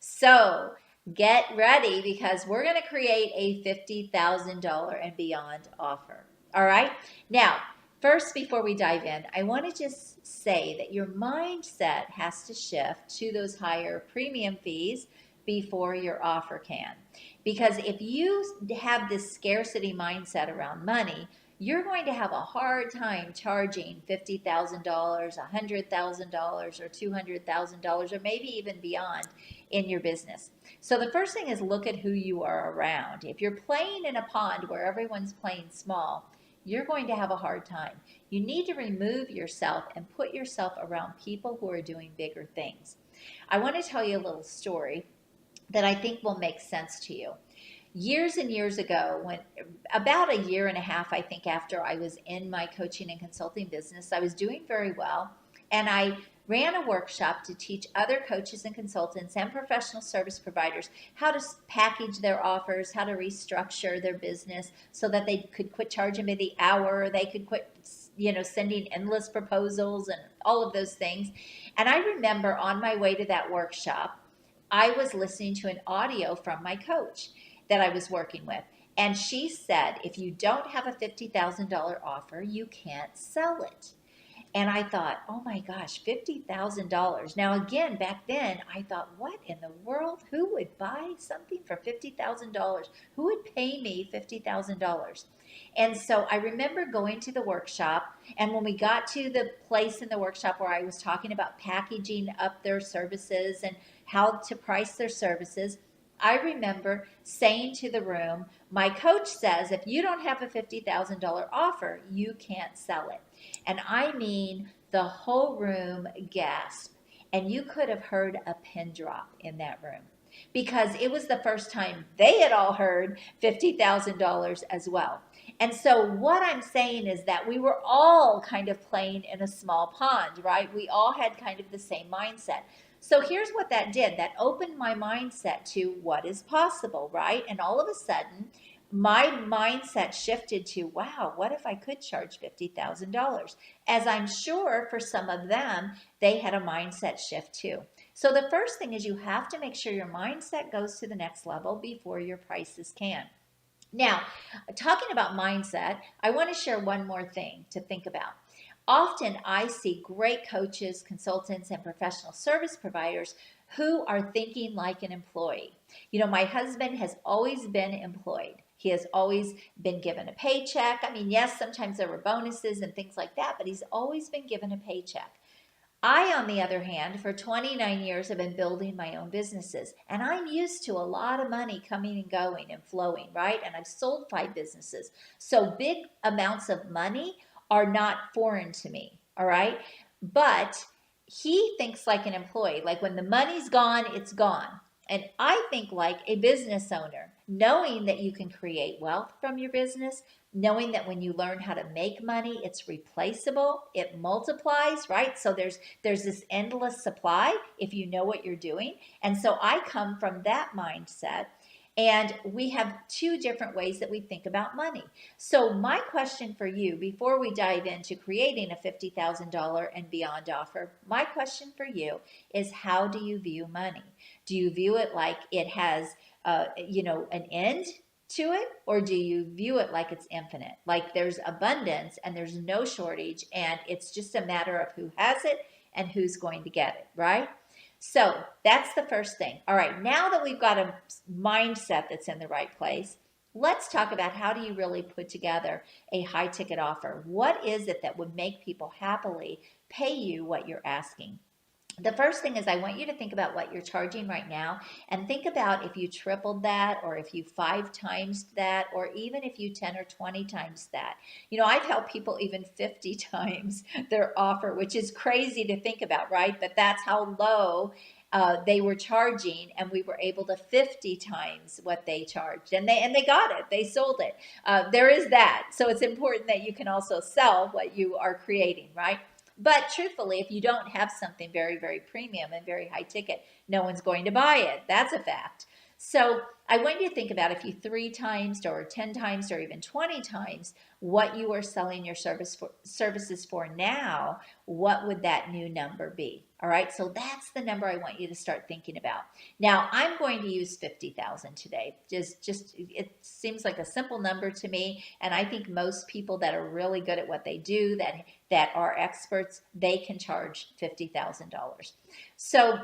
So get ready because we're going to create a $50,000 and beyond offer. All right. Now, first, before we dive in, I want to just say that your mindset has to shift to those higher premium fees before your offer can. Because if you have this scarcity mindset around money, you're going to have a hard time charging $50,000, $100,000, or $200,000, or maybe even beyond in your business. So the first thing is look at who you are around. If you're playing in a pond where everyone's playing small, you're going to have a hard time. You need to remove yourself and put yourself around people who are doing bigger things. I want to tell you a little story that I think will make sense to you. Years and years ago, when about a year and a half, I think, after I was in my coaching and consulting business, I was doing very well. And I ran a workshop to teach other coaches and consultants and professional service providers how to package their offers, how to restructure their business so that they could quit charging by the hour, they could quit sending endless proposals and all of those things. And I remember on my way to that workshop, I was listening to an audio from my coach that I was working with. And she said, if you don't have a $50,000 offer, you can't sell it. And I thought, oh my gosh, $50,000. Now, again, back then, I thought, what in the world? Who would buy something for $50,000? Who would pay me $50,000? And so I remember going to the workshop. And when we got to the place in the workshop where I was talking about packaging up their services and how to price their services, I remember saying to the room, my coach says, if you don't have a $50,000 offer, you can't sell it. And I mean, the whole room gasped. And you could have heard a pin drop in that room because it was the first time they had all heard $50,000 as well. And so what I'm saying is that we were all kind of playing in a small pond, right? We all had kind of the same mindset. So here's what that did. That opened my mindset to what is possible, right? And all of a sudden, my mindset shifted to, wow, what if I could charge $50,000? As I'm sure for some of them, they had a mindset shift too. So the first thing is you have to make sure your mindset goes to the next level before your prices can. Now, talking about mindset, I want to share one more thing to think about. Often I see great coaches, consultants, and professional service providers who are thinking like an employee. My husband has always been employed. He has always been given a paycheck. I mean, yes, sometimes there were bonuses and things like that, but he's always been given a paycheck. I, on the other hand, for 29 years have been building my own businesses, and I'm used to a lot of money coming and going and flowing, right? And I've sold 5 businesses. So big amounts of money are not foreign to me, all right? But he thinks like an employee, like when the money's gone, it's gone. And I think like a business owner, knowing that you can create wealth from your business, knowing that when you learn how to make money, it's replaceable, it multiplies, right? So there's this endless supply if you know what you're doing. And so I come from that mindset. And we have 2 different ways that we think about money. So my question for you, before we dive into creating a $50,000 and beyond offer, my question for you is, how do you view money? Do you view it like it has, an end to it, or do you view it like it's infinite, like there's abundance and there's no shortage, and it's just a matter of who has it and who's going to get it, right? So that's the first thing. All right, now that we've got a mindset that's in the right place, let's talk about how do you really put together a high ticket offer? What is it that would make people happily pay you what you're asking? The first thing is I want you to think about what you're charging right now and think about if you tripled that, or if you 5 times that, or even if you 10 or 20 times that. I've helped people even 50 times their offer, which is crazy to think about, right? But that's how low they were charging, and we were able to 50 times what they charged, and they got it. They sold it. There is that. So it's important that you can also sell what you are creating, right? But truthfully, if you don't have something very, very premium and very high ticket, no one's going to buy it. That's a fact. So I want you to think about, if you 3 times or 10 times or even 20 times what you are selling your services for now, what would that new number be? All right, so that's the number I want you to start thinking about. Now, I'm going to use 50,000 today. Just it seems like a simple number to me, and I think most people that are really good at what they do, that are experts, they can charge $50,000. So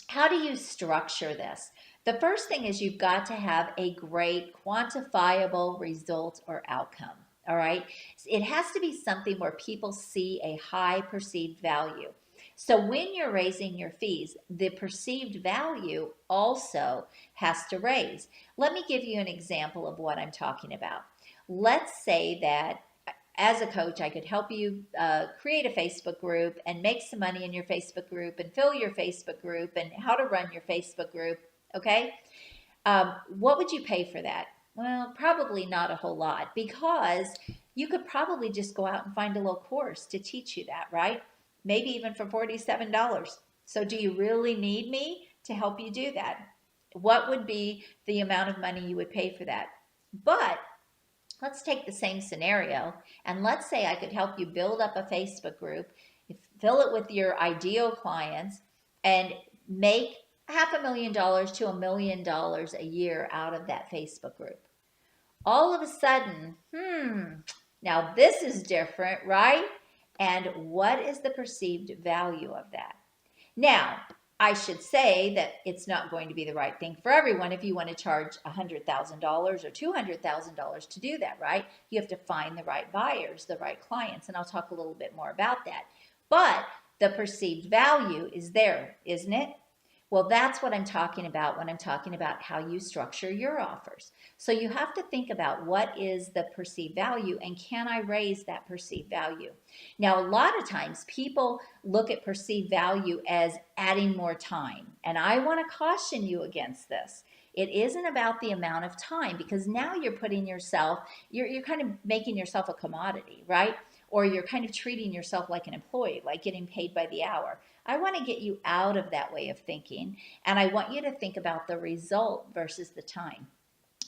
how do you structure this? The first thing is you've got to have a great quantifiable result or outcome. All right. It has to be something where people see a high perceived value. So when you're raising your fees, the perceived value also has to raise. Let me give you an example of what I'm talking about. Let's say that as a coach, I could help you create a Facebook group and make some money in your Facebook group and fill your Facebook group and how to run your Facebook group. Okay. What would you pay for that? Well, probably not a whole lot, because you could probably just go out and find a little course to teach you that, right? Maybe even for $47. So do you really need me to help you do that? What would be the amount of money you would pay for that? But let's take the same scenario, and let's say I could help you build up a Facebook group, fill it with your ideal clients, and make $500,000 to $1 million a year out of that Facebook group. All of a sudden, now this is different, right? And what is the perceived value of that? Now, I should say that it's not going to be the right thing for everyone if you want to charge $100,000 or $200,000 to do that, right? You have to find the right buyers, the right clients, and I'll talk a little bit more about that. But the perceived value is there, isn't it? Well, that's what I'm talking about when I'm talking about how you structure your offers. So you have to think about, what is the perceived value, and can I raise that perceived value? Now, a lot of times people look at perceived value as adding more time, and I want to caution you against this. It isn't about the amount of time, because now you're putting yourself, you're kind of making yourself a commodity, right? Or you're kind of treating yourself like an employee, like getting paid by the hour. I want to get you out of that way of thinking, and I want you to think about the result versus the time.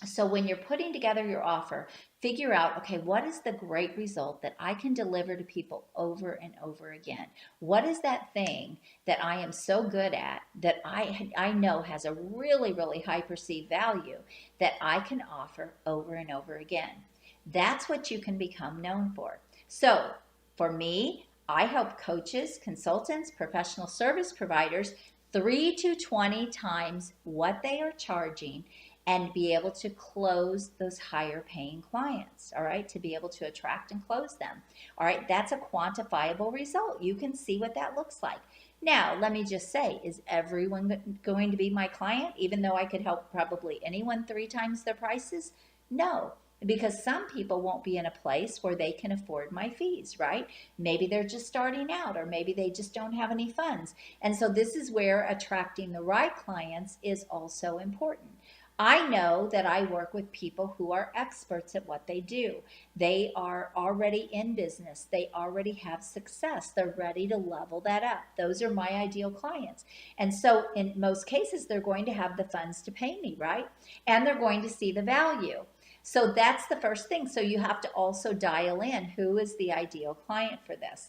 So when you're putting together your offer, figure out, okay, what is the great result that I can deliver to people over and over again? What is that thing that I am so good at, that I know has a really, really high perceived value, that I can offer over and over again? That's what you can become known for. So for me, I help coaches, consultants, professional service providers 3 to 20 times what they are charging, and be able to close those higher paying clients, all right, to be able to attract and close them. All right, that's a quantifiable result. You can see what that looks like. Now, let me just say, is everyone going to be my client, even though I could help probably anyone 3 times their prices? No, because some people won't be in a place where they can afford my fees, right? Maybe they're just starting out, or maybe they just don't have any funds. And so this is where attracting the right clients is also important. I know that I work with people who are experts at what they do. They are already in business. They already have success. They're ready to level that up. Those are my ideal clients. And so in most cases, they're going to have the funds to pay me, right? And they're going to see the value. So that's the first thing. So you have to also dial in, who is the ideal client for this.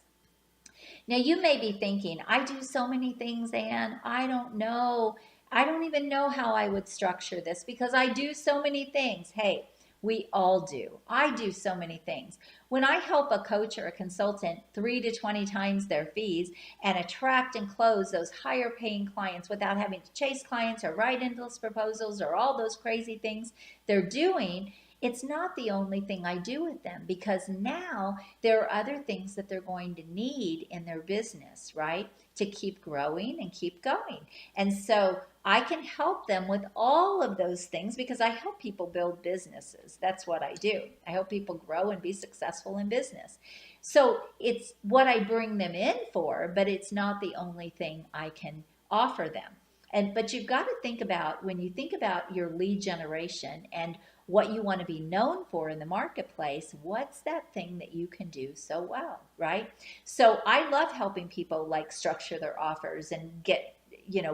Now you may be thinking, I do so many things, Ann, I don't know. I don't even know how I would structure this, because I do so many things. Hey, we all do. I do so many things. When I help a coach or a consultant 3 to 20 times their fees and attract and close those higher paying clients without having to chase clients or write endless proposals or all those crazy things they're doing, it's not the only thing I do with them, because now there are other things that they're going to need in their business, right? To keep growing and keep going. And so I can help them with all of those things, because I help people build businesses. That's what I do. I help people grow and be successful in business. So it's what I bring them in for, but it's not the only thing I can offer them. But you've got to think about, when you think about your lead generation and what you want to be known for in the marketplace, what's that thing that you can do so well, right? So I love helping people like structure their offers and get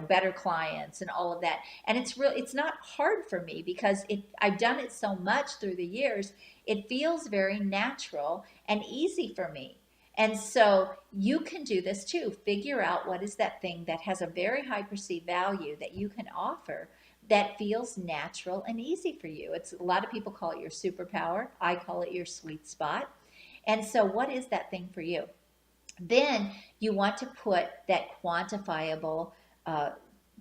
better clients and all of that. And it's not hard for me because I've done it so much through the years. It feels very natural and easy for me. And so you can do this too. Figure out what is that thing that has a very high perceived value that you can offer that feels natural and easy for you. It's a lot of people call it your superpower. I call it your sweet spot. And so what is that thing for you? Then you want to put that quantifiable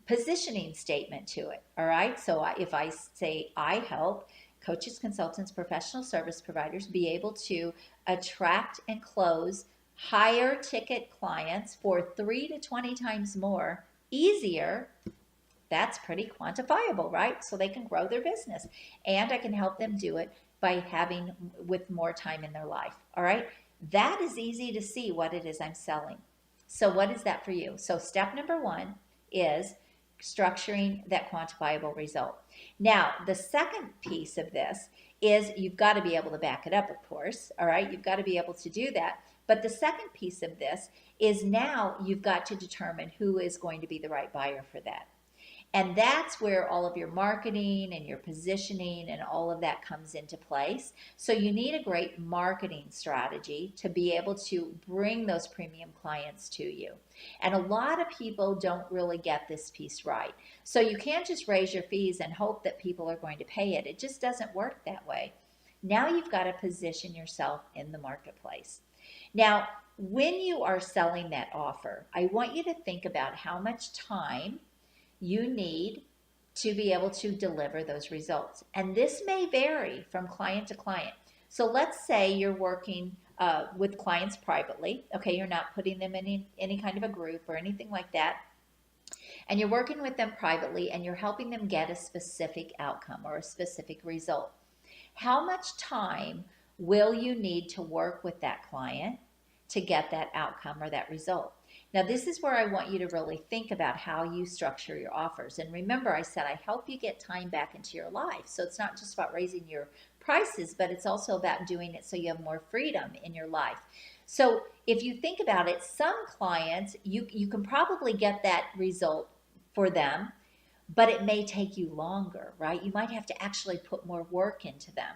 positioning statement to it. All right. So if I say I help coaches, consultants, professional service providers be able to attract and close higher ticket clients for 3 to 20 times more easier, that's pretty quantifiable, right? So they can grow their business, and I can help them do it by having with more time in their life. All right. That is easy to see what it is I'm selling. So what is that for you? So step number 1 is structuring that quantifiable result. Now, the second piece of this is you've got to be able to back it up, of course. All right. You've got to be able to do that. But the second piece of this is now you've got to determine who is going to be the right buyer for that. And that's where all of your marketing and your positioning and all of that comes into place. So you need a great marketing strategy to be able to bring those premium clients to you. And a lot of people don't really get this piece right. So you can't just raise your fees and hope that people are going to pay it. It just doesn't work that way. Now you've got to position yourself in the marketplace. Now, when you are selling that offer, I want you to think about how much time you need to be able to deliver those results. And this may vary from client to client. So let's say you're working with clients privately. Okay, you're not putting them in any kind of a group or anything like that. And you're working with them privately and you're helping them get a specific outcome or a specific result. How much time will you need to work with that client to get that outcome or that result? Now, this is where I want you to really think about how you structure your offers. And remember, I said I help you get time back into your life. So it's not just about raising your prices, but it's also about doing it so you have more freedom in your life. So if you think about it, some clients, you can probably get that result for them, but it may take you longer, right? You might have to actually put more work into them.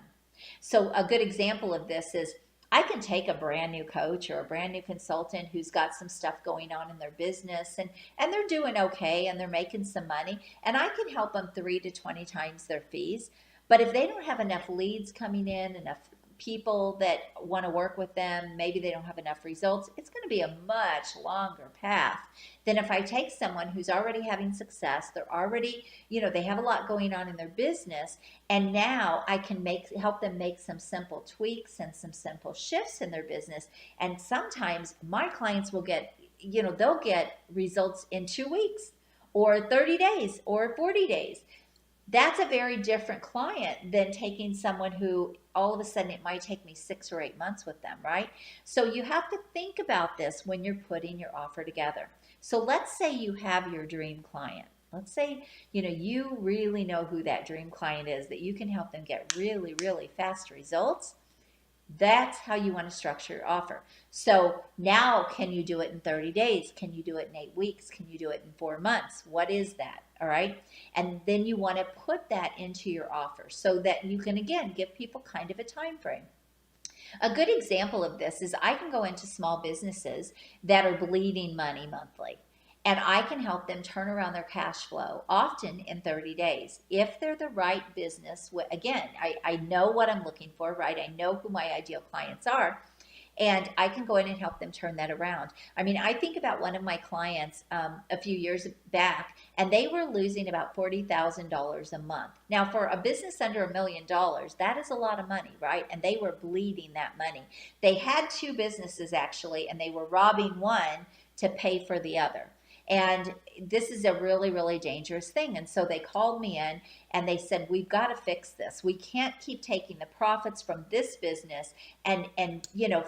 So a good example of this is I can take a brand new coach or a brand new consultant who's got some stuff going on in their business and they're doing okay and they're making some money, and I can help them 3 to 20 times their fees. But if they don't have enough leads coming in, enough people that want to work with them, maybe they don't have enough results, it's going to be a much longer path than if I take someone who's already having success. They're already, they have a lot going on in their business, and now I can help them make some simple tweaks and some simple shifts in their business. And sometimes my clients will get, they'll get results in 2 weeks or 30 days or 40 days. That's a very different client than taking someone who all of a sudden it might take me 6 or 8 months with them, right? So you have to think about this when you're putting your offer together. So let's say you have your dream client. Let's say, you really know who that dream client is, that you can help them get really, really fast results. That's how you want to structure your offer. So now, can you do it in 30 days? Can you do it in 8 weeks? Can you do it in 4 months? What is that? All right. And then you want to put that into your offer so that you can, again, give people kind of a time frame. A good example of this is I can go into small businesses that are bleeding money monthly, and I can help them turn around their cash flow, often in 30 days. If they're the right business, again, I know what I'm looking for, right? I know who my ideal clients are, and I can go in and help them turn that around. I mean, I think about one of my clients a few years back, and they were losing about $40,000 a month. Now, for a business under $1 million, that is a lot of money, right? And they were bleeding that money. They had 2 businesses, actually, and they were robbing one to pay for the other. And this is a really, really dangerous thing. And so they called me in and they said, we've got to fix this. We can't keep taking the profits from this business and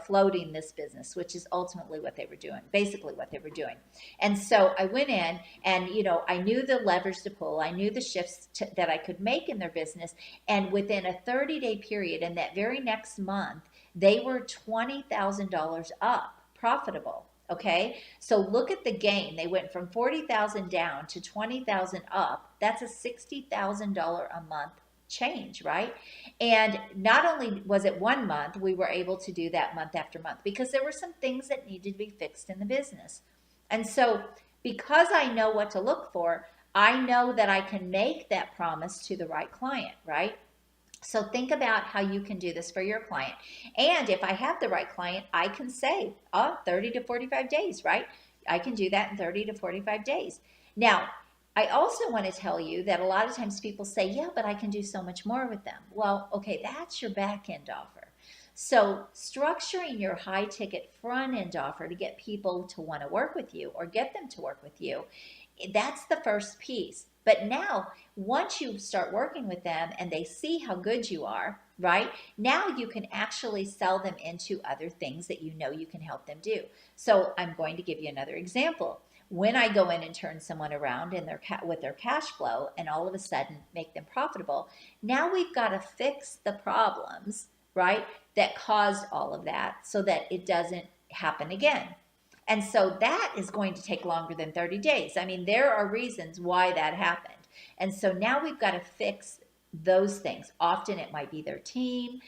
floating this business, which is ultimately what they were doing, basically what they were doing. And so I went in and, I knew the levers to pull. I knew the shifts that I could make in their business. And within a 30-day period, and that very next month, they were $20,000 up, profitable. Okay, so look at the gain. They went from 40,000 down to 20,000 up. That's a $60,000 a month change, right? And not only was it 1 month, we were able to do that month after month because there were some things that needed to be fixed in the business. And so, because I know what to look for, I know that I can make that promise to the right client, right? So think about how you can do this for your client. And if I have the right client, I can say, 30 to 45 days, right? I can do that in 30 to 45 days. Now, I also want to tell you that a lot of times people say, yeah, but I can do so much more with them. Well, okay, that's your back end offer. So structuring your high ticket front end offer to get people to want to work with you or get them to work with you, that's the first piece. But now, once you start working with them and they see how good you are, right? Now you can actually sell them into other things that you know you can help them do. So I'm going to give you another example. When I go in and turn someone around in with their cash flow and all of a sudden make them profitable, now we've got to fix the problems, right, that caused all of that so that it doesn't happen again. And so that is going to take longer than 30 days. I mean, there are reasons why that happened. And so now we've got to fix those things. Often it might be their team,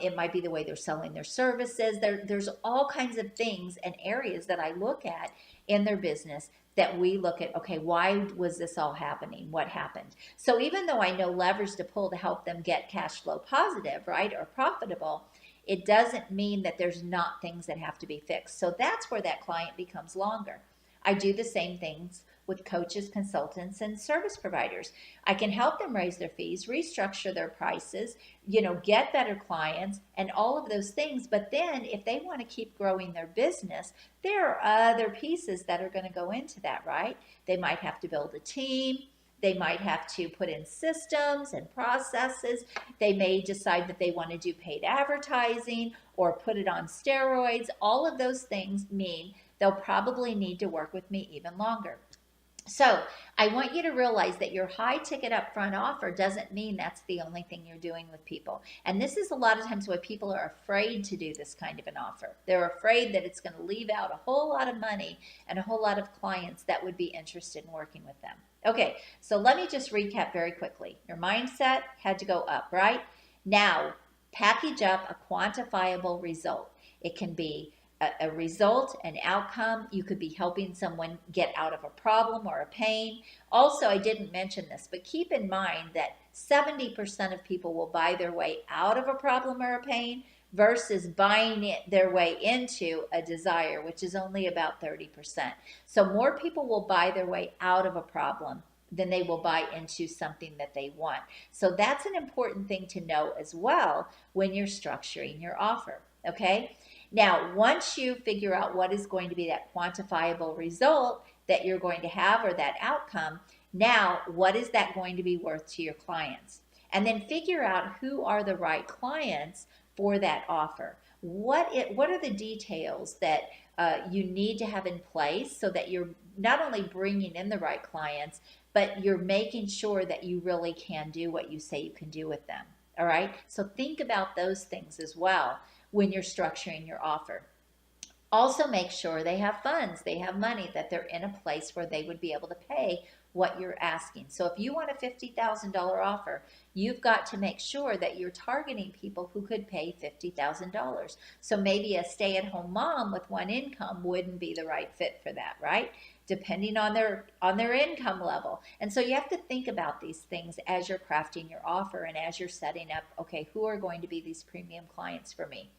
it might be the way they're selling their services. There's all kinds of things and areas that I look at in their business that we look at, okay, why was this all happening? What happened? So even though I know levers to pull to help them get cash flow positive, right, or profitable, it doesn't mean that there's not things that have to be fixed. So that's where that client becomes longer. I do the same things with coaches, consultants, and service providers. I can help them raise their fees, restructure their prices, get better clients and all of those things. But then if they want to keep growing their business, there are other pieces that are going to go into that, right? They might have to build a team. They might have to put in systems and processes. They may decide that they want to do paid advertising or put it on steroids. All of those things mean they'll probably need to work with me even longer. So I want you to realize that your high ticket upfront offer doesn't mean that's the only thing you're doing with people. And this is a lot of times why people are afraid to do this kind of an offer. They're afraid that it's going to leave out a whole lot of money and a whole lot of clients that would be interested in working with them. Okay, so let me just recap very quickly. Your mindset had to go up, right? Now, package up a quantifiable result. It can be a result, an outcome. You could be helping someone get out of a problem or a pain. Also, I didn't mention this, but keep in mind that 70% of people will buy their way out of a problem or a pain versus buying their way into a desire, which is only about 30%. So more people will buy their way out of a problem than they will buy into something that they want. So that's an important thing to know as well when you're structuring your offer, okay? Now, once you figure out what is going to be that quantifiable result that you're going to have or that outcome, now what is that going to be worth to your clients? And then figure out who are the right clients for that offer. What are the details that you need to have in place so that you're not only bringing in the right clients, but you're making sure that you really can do what you say you can do with them. All right? So think about those things as well when you're structuring your offer. Also make sure they have funds, they have money, that they're in a place where they would be able to pay what you're asking. So if you want a $50,000 offer, you've got to make sure that you're targeting people who could pay $50,000. So maybe a stay-at-home mom with one income wouldn't be the right fit for that, right? Depending on their income level. And so you have to think about these things as you're crafting your offer and as you're setting up, okay, who are going to be these premium clients for me?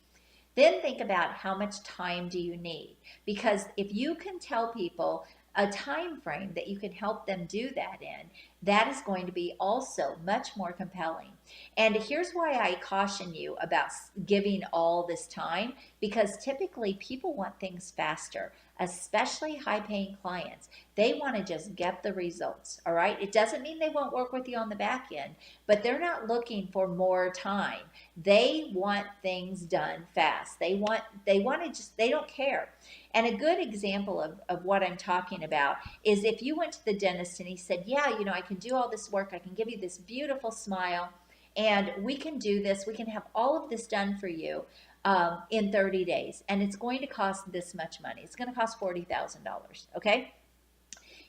Then think about how much time do you need? Because if you can tell people a time frame that you can help them do that in, that is going to be also much more compelling. And here's why I caution you about giving all this time, because typically people want things faster, especially high-paying clients. They want to just get the results, all right? It doesn't mean they won't work with you on the back end, but they're not looking for more time. They want things done fast. They don't care. And a good example of what I'm talking about is if you went to the dentist and he said, yeah, I can do all this work. I can give you this beautiful smile and we can do this. We can have all of this done for you. in 30 days, and it's going to cost this much money. It's going to cost $40,000. Okay.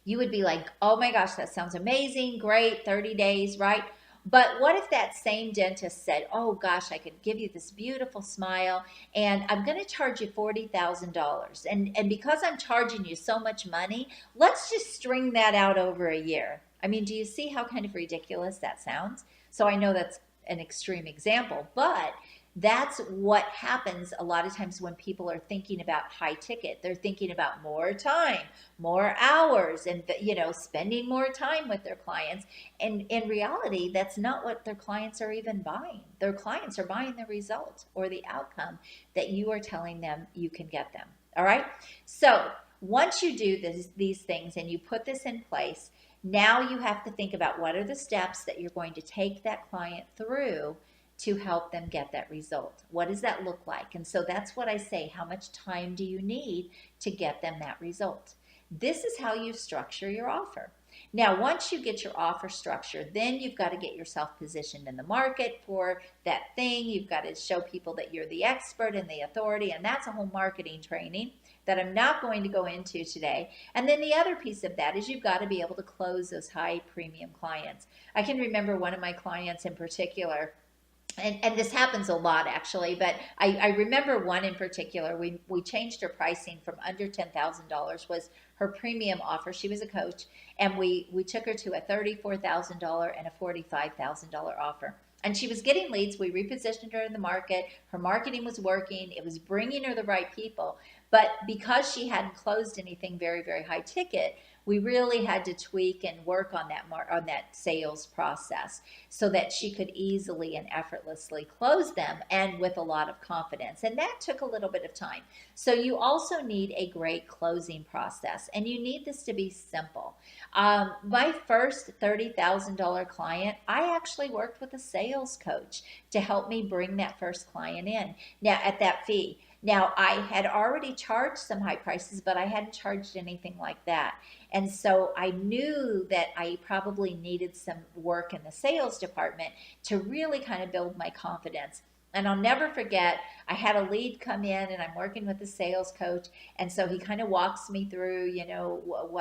You would be like, oh my gosh, that sounds amazing, great, 30 days, right? But what if that same dentist said, oh gosh, I could give you this beautiful smile and I'm going to charge you $40,000. And because I'm charging you so much money, let's just string that out over a year. I mean, do you see how kind of ridiculous that sounds? So I know that's an extreme example, but that's what happens a lot of times when people are thinking about high ticket. They're thinking about more time, more hours, and spending more time with their clients. And in reality, that's not what their clients are even buying. Their clients are buying the result or the outcome that you are telling them you can get them. All right. So once you do these things and you put this in place, now you have to think about what are the steps that you're going to take that client through to help them get that result. What does that look like? And so that's what I say. How much time do you need to get them that result? This is how you structure your offer. Now, once you get your offer structured, then you've got to get yourself positioned in the market for that thing. You've got to show people that you're the expert and the authority, and that's a whole marketing training that I'm not going to go into today. And then the other piece of that is you've got to be able to close those high premium clients. I can remember one of my clients in particular, and this happens a lot actually, but I remember one in particular. We changed her pricing from under $10,000 was her premium offer. She was a coach, and we took her to a $34,000 and a $45,000 offer. And she was getting leads. We repositioned her in the market. Her marketing was working. It was bringing her the right people. But because she hadn't closed anything very, very high ticket, we really had to tweak and work on that sales process so that she could easily and effortlessly close them, and with a lot of confidence. And that took a little bit of time. So you also need a great closing process, and you need this to be simple. My first $30,000 client, I actually worked with a sales coach to help me bring that first client in. Now, at that fee. Now, I had already charged some high prices, but I hadn't charged anything like that. And so I knew that I probably needed some work in the sales department to really kind of build my confidence. And I'll never forget, I had a lead come in, and I'm working with the sales coach. And so he kind of walks me through,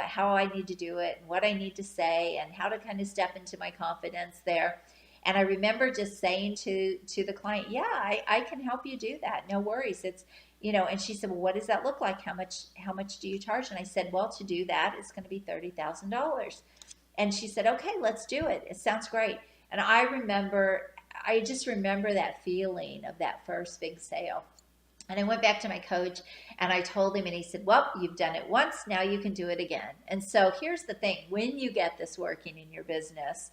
how I need to do it, and what I need to say, and how to kind of step into my confidence there. And I remember just saying to the client, yeah, I can help you do that. No worries. It's, and she said, well, what does that look like? How much do you charge? And I said, well, to do that, it's going to be $30,000. And she said, okay, let's do it. It sounds great. And I just remember that feeling of that first big sale. And I went back to my coach and I told him, and he said, well, you've done it once, now you can do it again. And so here's the thing, when you get this working in your business,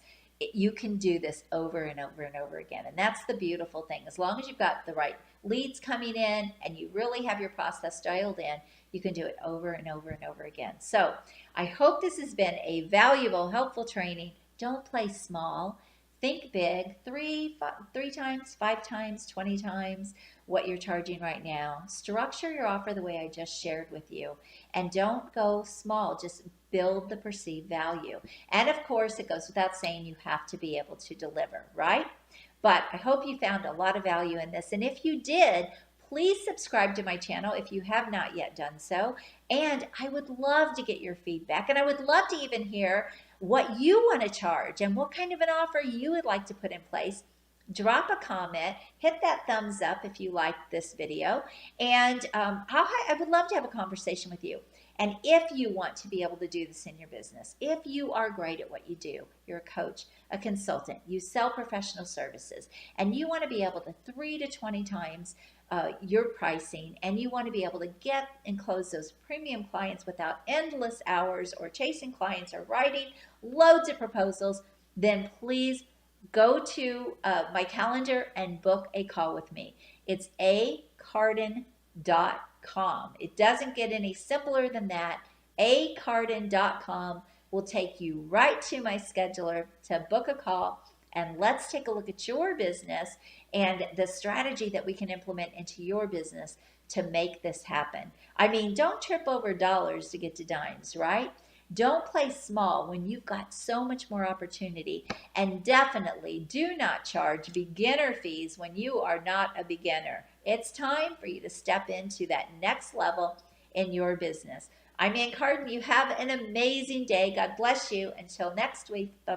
you can do this over and over and over again. And that's the beautiful thing. As long as you've got the right leads coming in and you really have your process dialed in, you can do it over and over and over again. So I hope this has been a valuable, helpful training. Don't play small. Think big, three times, 5 times, 20 times what you're charging right now. Structure your offer the way I just shared with you. And don't go small, just build the perceived value. And of course, it goes without saying, you have to be able to deliver, right? But I hope you found a lot of value in this. And if you did, please subscribe to my channel if you have not yet done so. And I would love to get your feedback. And I would love to even hear what you want to charge and what kind of an offer you would like to put in place. Drop a comment, hit that thumbs up if you liked this video, and I would love to have a conversation with you. And if you want to be able to do this in your business, if you are great at what you do, you're a coach, a consultant, you sell professional services, and you want to be able to 3 to 20 times your pricing, and you want to be able to get and close those premium clients without endless hours or chasing clients or writing loads of proposals, then please go to my calendar and book a call with me. It's acarden.com. It doesn't get any simpler than that. acarden.com will take you right to my scheduler to book a call, and let's take a look at your business and the strategy that we can implement into your business to make this happen. I mean, don't trip over dollars to get to dimes, right? Don't play small when you've got so much more opportunity. And definitely do not charge beginner fees when you are not a beginner. It's time for you to step into that next level in your business. I'm Ann Carden. You have an amazing day. God bless you. Until next week. Bye.